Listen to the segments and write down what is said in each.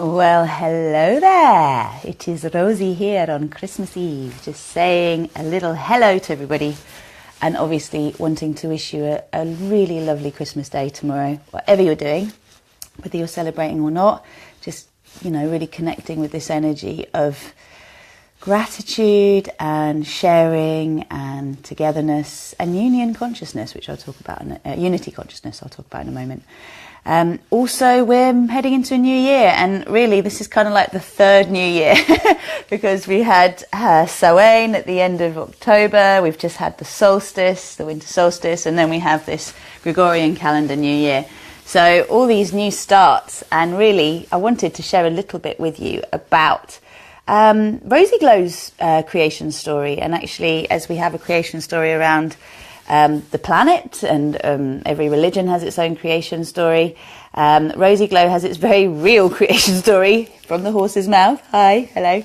Well, hello there. It is Rozy here on Christmas Eve, just saying a little hello to everybody and obviously wanting to wish you a really lovely Christmas day tomorrow, whatever you're doing, whether you're celebrating or not, just, really connecting with this energy of gratitude and sharing and togetherness and union consciousness, which I'll talk about, unity consciousness I'll talk about in a moment. Also, we're heading into a new year, and really this is kind of like the third new year because we had Samhain at the end of October, we've just had the solstice, the winter solstice, and then we have this Gregorian calendar new year. So all these new starts, and really I wanted to share a little bit with you about RozyGlow's creation story. And actually, as we have a creation story around the planet, and every religion has its own creation story, RozyGlow has its very real creation story from the horse's mouth. Hi, hello.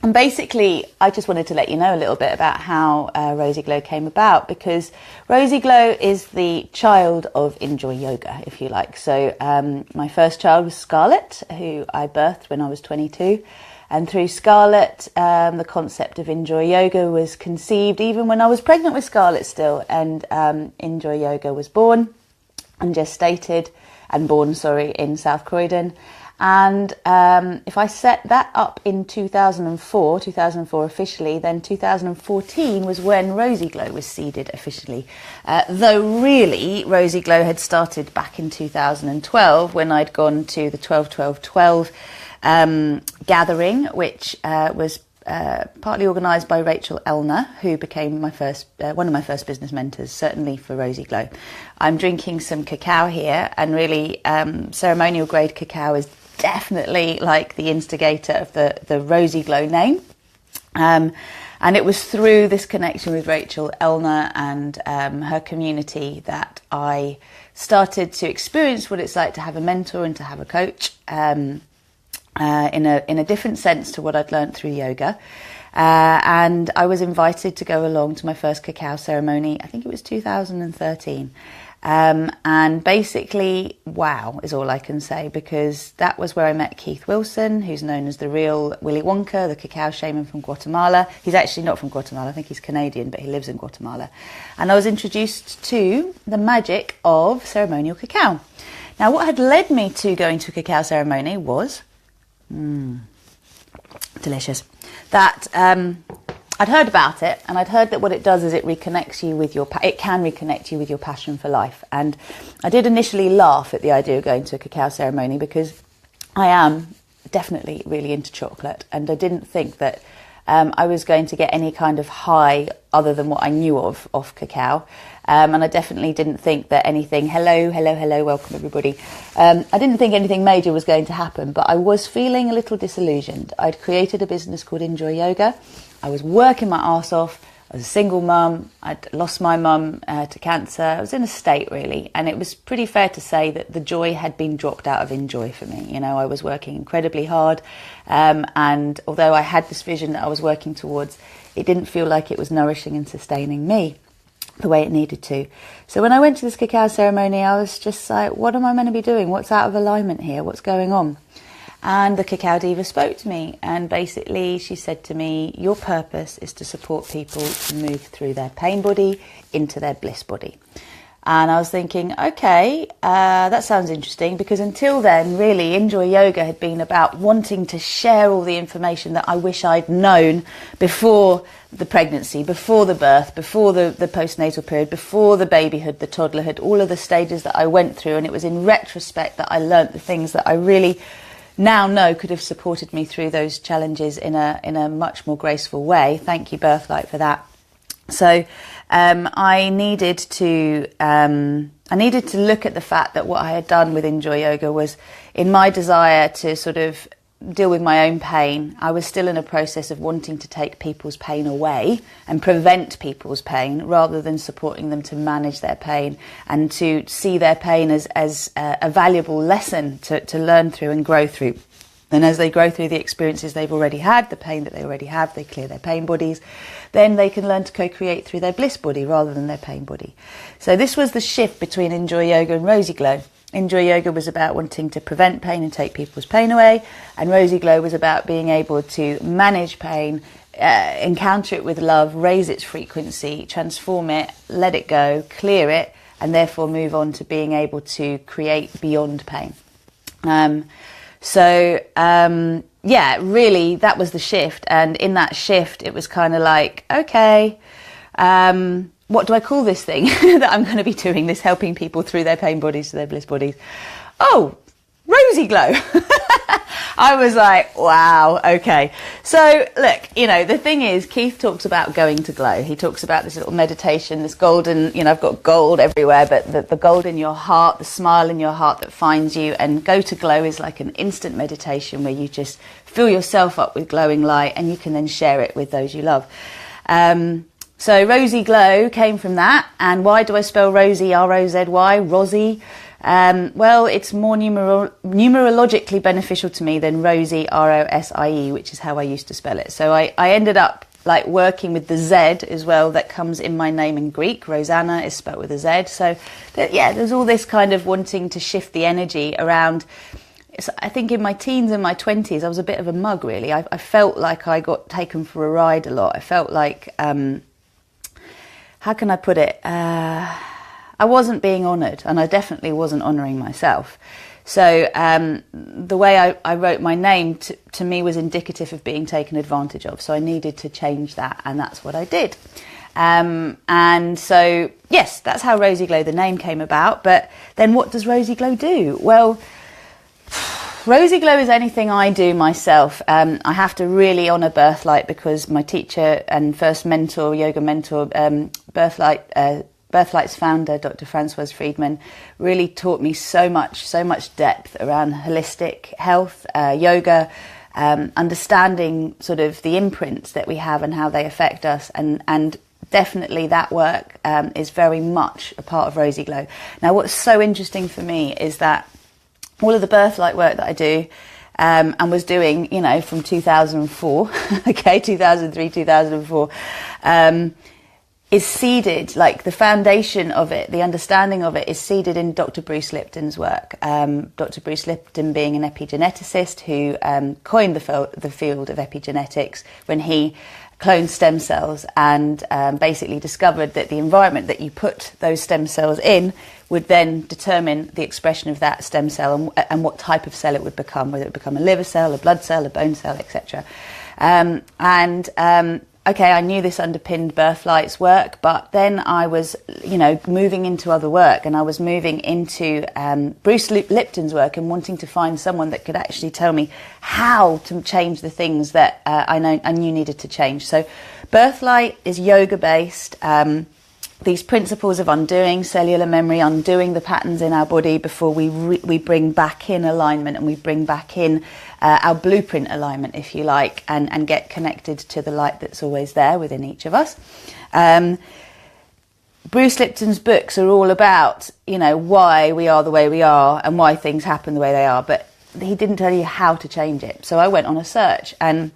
And basically, I just wanted to let you know a little bit about how RozyGlow came about, because RozyGlow is the child of Enjoy Yoga, if you like. So my first child was Scarlett, who I birthed when I was 22. And through Scarlett, the concept of Enjoy Yoga was conceived even when I was pregnant with Scarlett still. And Enjoy Yoga was born and gestated and born, in South Croydon. And if I set that up in 2004 officially, then 2014 was when RozyGlow was seeded officially. Though really, RozyGlow had started back in 2012 when I'd gone to the 12-12-12 gathering, which was partly organised by Rachel Elner, who became one of my first business mentors, certainly for RozyGlow. I'm drinking some cacao here, and really ceremonial grade cacao is definitely like the instigator of the RozyGlow name. And it was through this connection with Rachel Elner and her community that I started to experience what it's like to have a mentor and to have a coach, in a different sense to what I'd learned through yoga. And I was invited to go along to my first cacao ceremony. I think it was 2013. And basically, wow, is all I can say, because that was where I met Keith Wilson, who's known as the real Willy Wonka, the cacao shaman from Guatemala. He's actually not from Guatemala, I think he's Canadian, but he lives in Guatemala. And I was introduced to the magic of ceremonial cacao. Now, what had led me to going to a cacao ceremony was, delicious, that I'd heard about it, and I'd heard that what it does is it reconnects you with it can reconnect you with your passion for life. And I did initially laugh at the idea of going to a cacao ceremony, because I am definitely really into chocolate, and I didn't think that I was going to get any kind of high other than what I knew of cacao. And I definitely didn't think that anything, hello, welcome everybody. I didn't think anything major was going to happen, but I was feeling a little disillusioned. I'd created a business called Enjoy Yoga. I was working my arse off. I was a single mum. I'd lost my mum to cancer. I was in a state, really. And it was pretty fair to say that the joy had been dropped out of Enjoy for me. I was working incredibly hard. And although I had this vision that I was working towards, it didn't feel like it was nourishing and sustaining me the way it needed to. So when I went to this cacao ceremony, I was just like, what am I meant to be doing? What's out of alignment here? What's going on? And the cacao diva spoke to me, and basically she said to me, your purpose is to support people to move through their pain body into their bliss body. And I was thinking, okay, that sounds interesting, because until then, really, Enjoy Yoga had been about wanting to share all the information that I wish I'd known before the pregnancy, before the birth, before the postnatal period, before the babyhood, the toddlerhood, all of the stages that I went through. And it was in retrospect that I learnt the things that I really now know could have supported me through those challenges in a much more graceful way. Thank you, Birthlight, for that. So I needed to look at the fact that what I had done with Enjoy Yoga was, in my desire to sort of deal with my own pain, I was still in a process of wanting to take people's pain away and prevent people's pain, rather than supporting them to manage their pain and to see their pain as a valuable lesson to learn through and grow through. And as they grow through the experiences they've already had, the pain that they already have, they clear their pain bodies, then they can learn to co-create through their bliss body rather than their pain body. So this was the shift between Enjoy Yoga and RozyGlow. Enjoy Yoga was about wanting to prevent pain and take people's pain away, and RozyGlow was about being able to manage pain, encounter it with love, raise its frequency, transform it, let it go, clear it, and therefore move on to being able to create beyond pain. Yeah, really, that was the shift. And in that shift, it was kind of like, okay, what do I call this thing that I'm going to be doing, this helping people through their pain bodies to their bliss bodies? Oh, RozyGlow. I was like, wow, okay. So look, you know, the thing is, Keith talks about going to glow. He talks about this little meditation, this golden, you know, I've got gold everywhere, but the gold in your heart, the smile in your heart that finds you. And go to glow is like an instant meditation where you just fill yourself up with glowing light, and you can then share it with those you love. So RozyGlow came from that. And why do I spell Rozy, R-O-Z-Y, Rozy? Well, it's more numerologically beneficial to me than Rozy, R-O-S-I-E, which is how I used to spell it. So I ended up like working with the Z as well that comes in my name in Greek. Rosanna is spelled with a Z. So yeah, there's all this kind of wanting to shift the energy around. I think in my teens and my 20s, I was a bit of a mug, really. I felt like I got taken for a ride a lot. I felt like, how can I put it? I wasn't being honoured, and I definitely wasn't honouring myself. So the way I wrote my name to me was indicative of being taken advantage of. So I needed to change that, and that's what I did. And so, yes, that's how RozyGlow, the name, came about. But then what does RozyGlow do? Well, RozyGlow is anything I do myself. I have to really honour Birthlight, because my teacher and first mentor, yoga mentor, Birthlight's founder, Dr. Francoise Friedman, really taught me so much depth around holistic health, yoga, understanding sort of the imprints that we have and how they affect us. And definitely that work is very much a part of RozyGlow. Now, what's so interesting for me is that all of the Birthlight work that I do and was doing, you know, from 2004, okay, 2003, 2004, is seeded, like the foundation of it, the understanding of it is seeded in Dr. Bruce Lipton's work. Dr. Bruce Lipton being an epigeneticist who coined the field of epigenetics when he cloned stem cells and basically discovered that the environment that you put those stem cells in would then determine the expression of that stem cell and what type of cell it would become, whether it would become a liver cell, a blood cell, a bone cell, etc. Okay, I knew this underpinned Birthlight's work, but then I was, you know, moving into other work, and I was moving into Bruce Lipton's work and wanting to find someone that could actually tell me how to change the things that I knew needed to change. So Birthlight is yoga-based. These principles of undoing cellular memory, undoing the patterns in our body before we bring back in alignment, and we bring back in our blueprint alignment, if you like, and get connected to the light that's always there within each of us. Bruce Lipton's books are all about, you know, why we are the way we are and why things happen the way they are, but he didn't tell you how to change it. So I went on a search, and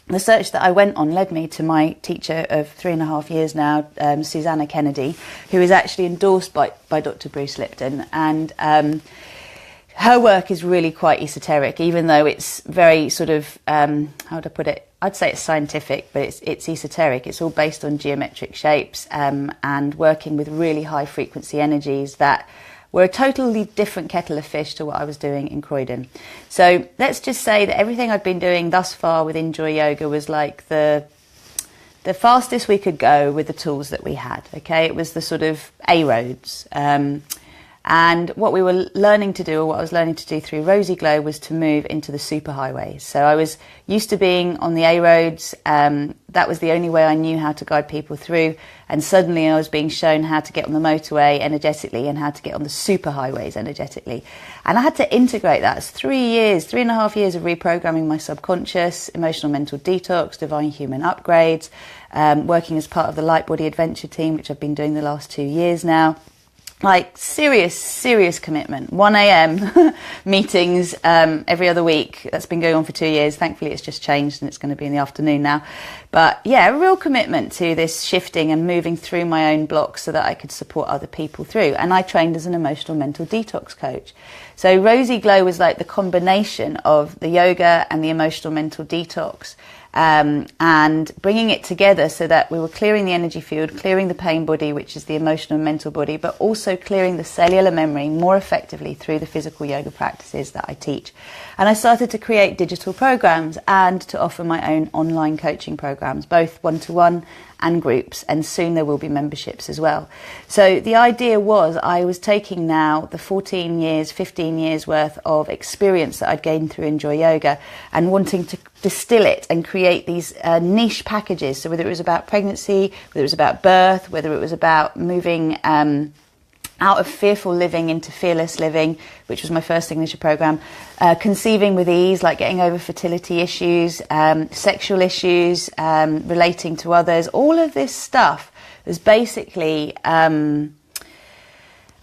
the search that I went on led me to my teacher of 3.5 years now, Susanna Kennedy, who is actually endorsed by Dr. Bruce Lipton. And her work is really quite esoteric, even though it's very sort of, how would I put it? I'd say it's scientific, but it's esoteric. It's all based on geometric shapes and working with really high frequency energies that were a totally different kettle of fish to what I was doing in Croydon. So let's just say that everything I'd been doing thus far with Enjoy Yoga was like the fastest we could go with the tools that we had, okay? It was the sort of A-roads. And what we were learning to do, or what I was learning to do through RozyGlow, was to move into the superhighways. So I was used to being on the A-roads. That was the only way I knew how to guide people through. And suddenly I was being shown how to get on the motorway energetically and how to get on the superhighways energetically. And I had to integrate that. It's 3.5 years of reprogramming my subconscious, emotional mental detox, divine human upgrades, working as part of the Light Body Adventure team, which I've been doing the last 2 years now. like serious commitment. 1 a.m. meetings every other week. That's been going on for 2 years. Thankfully it's just changed and it's going to be in the afternoon now. But yeah, a real commitment to this shifting and moving through my own blocks so that I could support other people through. And I trained as an emotional mental detox coach. So RozyGlow was like the combination of the yoga and the emotional mental detox. And bringing it together so that we were clearing the energy field, clearing the pain body, which is the emotional and mental body, but also clearing the cellular memory more effectively through the physical yoga practices that I teach. And I started to create digital programs and to offer my own online coaching programs, both one-to-one and groups, and soon there will be memberships as well. So the idea was I was taking now the 15 years worth of experience that I'd gained through Enjoy Yoga and wanting to distill it and create these niche packages. So whether it was about pregnancy, whether it was about birth, whether it was about moving out of fearful living into fearless living, which was my first signature program, conceiving with ease, like getting over fertility issues, sexual issues, relating to others, all of this stuff was basically a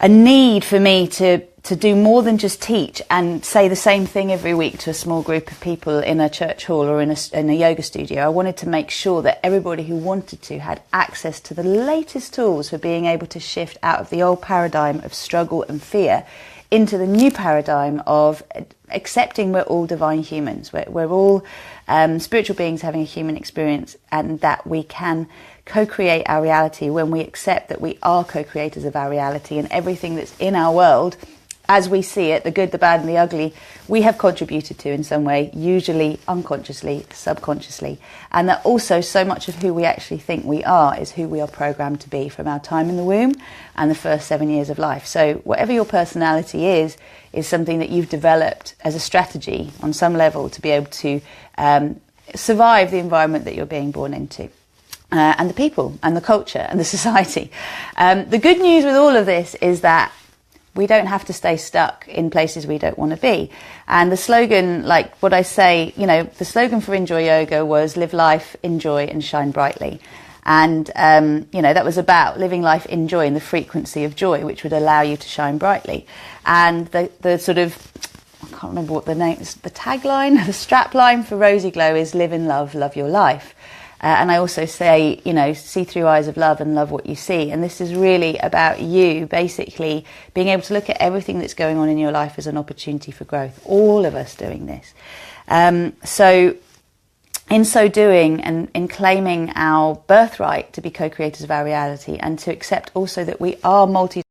need for me to do more than just teach and say the same thing every week to a small group of people in a church hall or in a yoga studio. I wanted to make sure that everybody who wanted to had access to the latest tools for being able to shift out of the old paradigm of struggle and fear into the new paradigm of accepting we're all divine humans. We're all spiritual beings having a human experience, and that we can co-create our reality when we accept that we are co-creators of our reality, and everything that's in our world as we see it, the good, the bad and the ugly, we have contributed to in some way, usually unconsciously, subconsciously. And that also so much of who we actually think we are is who we are programmed to be from our time in the womb and the first 7 years of life. So whatever your personality is something that you've developed as a strategy on some level to be able to survive the environment that you're being born into. And the people and the culture and the society. The good news with all of this is that we don't have to stay stuck in places we don't want to be. And the slogan, like what I say, the slogan for Enjoy Yoga was live life, enjoy and shine brightly. And, that was about living life in joy and the frequency of joy, which would allow you to shine brightly. And the sort of, I can't remember what the name is, the tagline, the strapline for RozyGlow is live in love, love your life. And I also say, see through eyes of love and love what you see. And this is really about you basically being able to look at everything that's going on in your life as an opportunity for growth. All of us doing this. So in so doing and in claiming our birthright to be co-creators of our reality and to accept also that we are multi